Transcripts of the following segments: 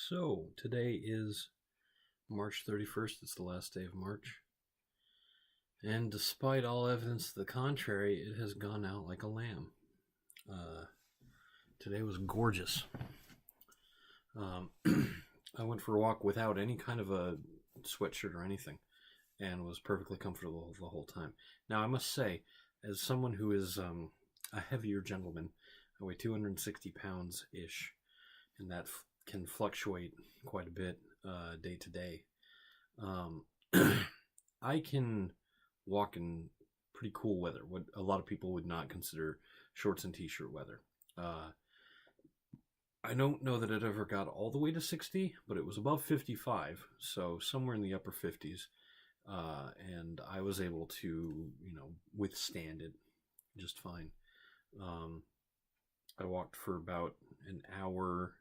So, today is March 31st. It's the last day of March. And despite all evidence to the contrary, it has gone out like a lamb. Today was gorgeous. I went for a walk without any kind of a sweatshirt or anything and was perfectly comfortable the whole time. Now, I must say, as someone who is a heavier gentleman, I weigh 260 pounds-ish, and that can fluctuate quite a bit day to day. I can walk in pretty cool weather, what a lot of people would not consider shorts and t-shirt weather. I don't know that it ever got all the way to 60, but it was above 55, so somewhere in the upper 50s. And I was able to, withstand it just fine. I walked for about an hour,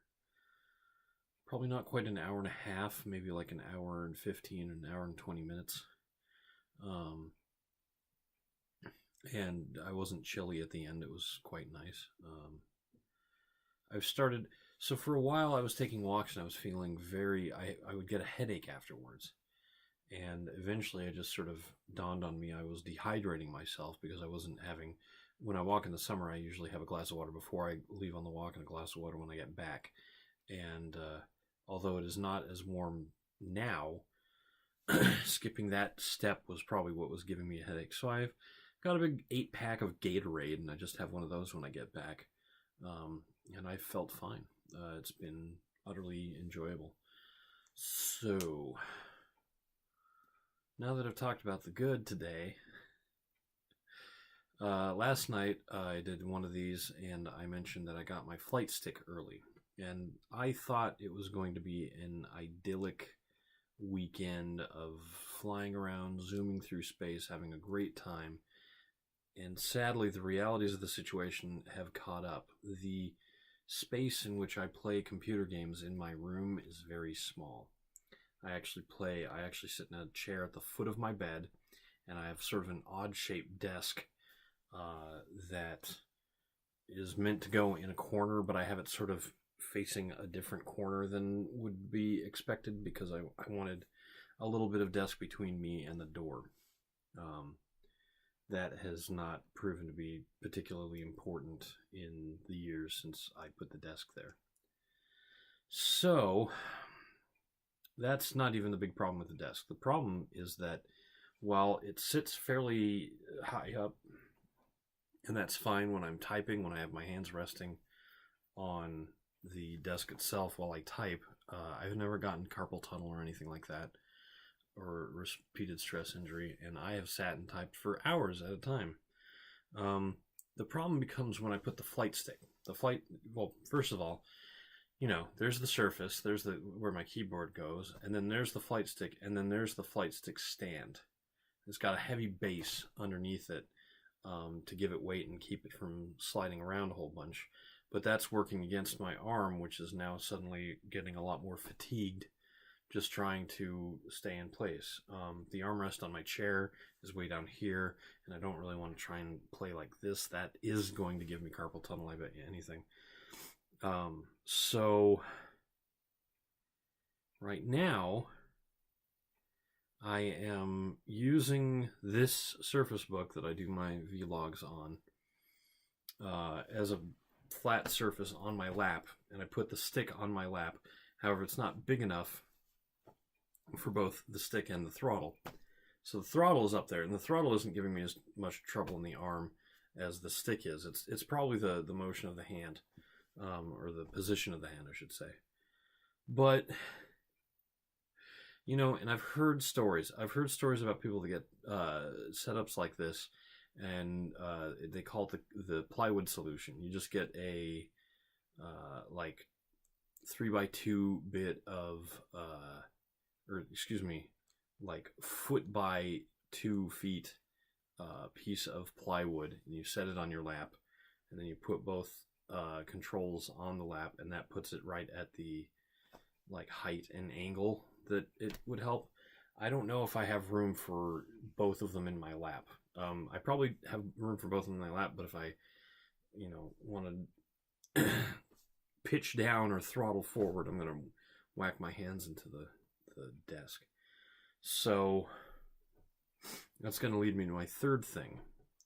probably not quite an hour and a half, maybe like an hour and 15, an hour and 20 minutes. And I wasn't chilly at the end. It was quite nice. So for a while I was taking walks and I was feeling I would get a headache afterwards. And eventually it just sort of dawned on me I was dehydrating myself because when I walk in the summer, I usually have a glass of water before I leave on the walk and a glass of water when I get back. And although it is not as warm now, skipping that step was probably what was giving me a headache. So I've got a big 8-pack of Gatorade, and I just have one of those when I get back. And I felt fine. It's been utterly enjoyable. So, now that I've talked about the good today, last night I did one of these, and I mentioned that I got my flight stick early. And I thought it was going to be an idyllic weekend of flying around, zooming through space, having a great time. And sadly, the realities of the situation have caught up. The space in which I play computer games in my room is very small. I actually sit in a chair at the foot of my bed, and I have sort of an odd-shaped desk that is meant to go in a corner, but I have it sort of facing a different corner than would be expected because I wanted a little bit of desk between me and the door. That has not proven to be particularly important in the years since I put the desk there. So, that's not even the big problem with the desk. The problem is that while it sits fairly high up, and that's fine when I'm typing, when I have my hands resting on the desk itself while I type, I've never gotten carpal tunnel or anything like that, or repeated stress injury, and I have sat and typed for hours at a time. The problem becomes when I put the flight stick. Well, first of all, there's the surface, there's where my keyboard goes, and then there's the flight stick, and then there's the flight stick stand. It's got a heavy base underneath it to give it weight and keep it from sliding around a whole bunch. But that's working against my arm, which is now suddenly getting a lot more fatigued just trying to stay in place. The armrest on my chair is way down here, and I don't really want to try and play like this. That is going to give me carpal tunnel, I bet you anything. So, right now, I am using this Surface Book that I do my vlogs on as a flat surface on my lap, and I put the stick on my lap. However, it's not big enough for both the stick and the throttle. So the throttle is up there, and the throttle isn't giving me as much trouble in the arm as the stick is. It's probably the motion of the hand, or the position of the hand, I should say. But, and I've heard stories. I've heard stories about people that get setups like this, and they call it the plywood solution. You just get a 3x2 bit of foot by 2 feet piece of plywood, and you set it on your lap, and then you put both controls on the lap, and that puts it right at the height and angle that it would help. I don't know if I have room for both of them in my lap. I probably have room for both of them in my lap, but if I want to pitch down or throttle forward, I'm going to whack my hands into the desk. So that's going to lead me to my third thing,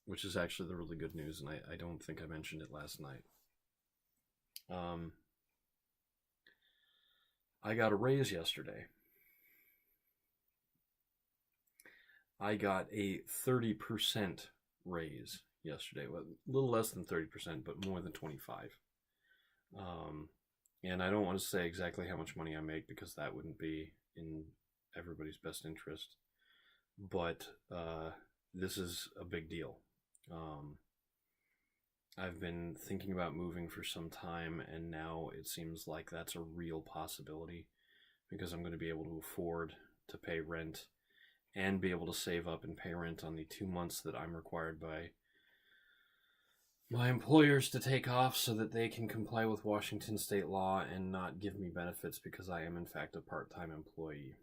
which is actually the really good news, and I don't think I mentioned it last night. I got a raise yesterday. I got a 30% raise yesterday. Well, a little less than 30%, but more than 25. And I don't want to say exactly how much money I make because that wouldn't be in everybody's best interest. But this is a big deal. I've been thinking about moving for some time, and now it seems like that's a real possibility because I'm going to be able to afford to pay rent and be able to save up and pay rent on the 2 months that I'm required by my employers to take off so that they can comply with Washington state law and not give me benefits because I am in fact a part-time employee.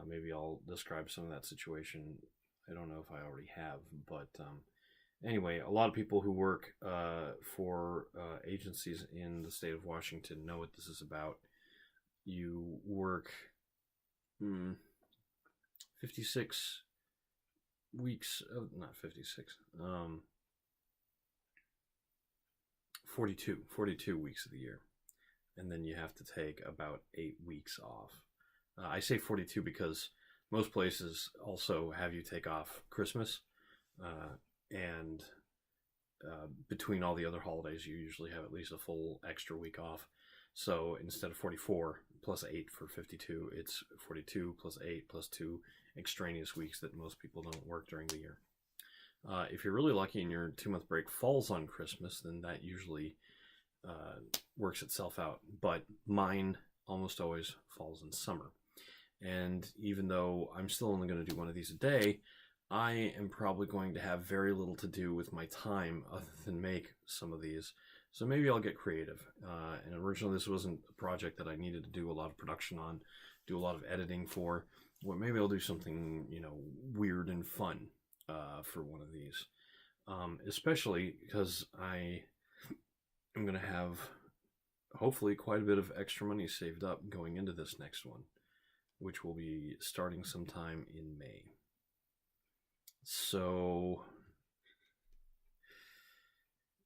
Maybe I'll describe some of that situation. I don't know if I already have, but anyway, a lot of people who work for agencies in the state of Washington know what this is about. You work 56 weeks, not 56, 42 weeks of the year. And then you have to take about 8 weeks off. I say 42 because most places also have you take off Christmas, and between all the other holidays, you usually have at least a full extra week off. So instead of 44 plus 8 for 52, it's 42 plus 8 plus 2 extraneous weeks that most people don't work during the year. If you're really lucky and your 2-month break falls on Christmas, then that usually works itself out. But mine almost always falls in summer. And even though I'm still only going to do one of these a day, I am probably going to have very little to do with my time other than make some of these. So maybe I'll get creative. And originally this wasn't a project that I needed to do a lot of production on, do a lot of editing for. Well, maybe I'll do something, weird and fun for one of these. Especially because I am going to have hopefully quite a bit of extra money saved up going into this next one, which will be starting sometime in May. So,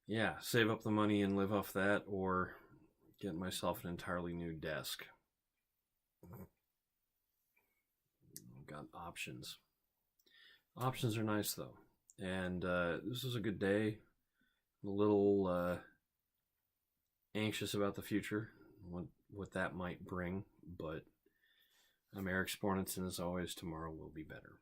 yeah, save up the money and live off that, or get myself an entirely new desk. I've got options. Options are nice, though. And this is a good day. I'm a little anxious about the future, what that might bring, but I'm Eric Spornitz, and as always, tomorrow will be better.